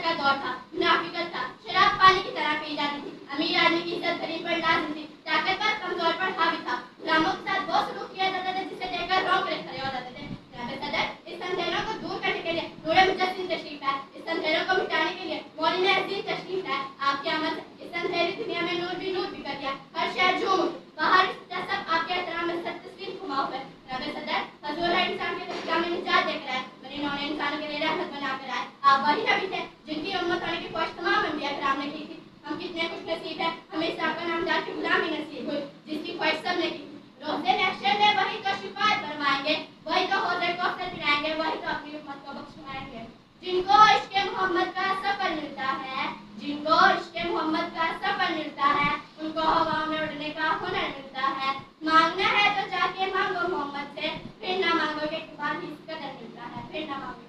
का दौर था, मुनाफिकत था, शराब पानी की तरह पी जाती थी। अमीर आदमी की इज्जत गरीब पर लाजिम थी, ताकतवर कमजोर पर हावी था। गुलामों के साथ वो सलूक किया जाता था जिसे देखकर रोंगटे खड़े हो जाते थे। जनाब सदर, इस अंधेरों को दूर करने के लिए नूरे मुजस्सिम तशरीफ है। इस अंधेरों को मिटाने के लिए मौलिन अज़ीम तशरीफ है। आपकी आमद से इस अंधेरी दुनिया में नूर भी कर दिया। हर शहर झूम उठी, बाहर सब आपके एहतराम में सत तस्वीर घुमा हुआ है। जनाब सदर, हजूर हर इंसान के तस्वीर में निजात देकर आए, बने इन्होंने इंसानों के लिए रहमत बनाकर आए। आप वही नबी थे जिनकी उम्मत होने की ख्वाहिश तमाम अंबिया कराम ने की थी। हम कितने खुश नसीब है, हमें इस आपका नामदार की गुलामी नसीब हुई जिसकी ख्वाहिश सब ने की। रोज़े महशर में वही तो शिफात फरमाएंगे, वही तो हौज़े कौसर पिलाएंगे, वही तो अपनी उम्मत को बख्शवाएंगे। जिनको इश्क़ मोहम्मद का सफर मिलता है, जिनको इश्क़ मोहम्मद का सफर मिलता है, उनको हवा में उड़ने का हुनर मिलता है। मांगना है तो जाके मांगो मोहम्मद से, फिर ना मांगोगे के बाद ही कदर मिलता है, फिर ना मांगोगे।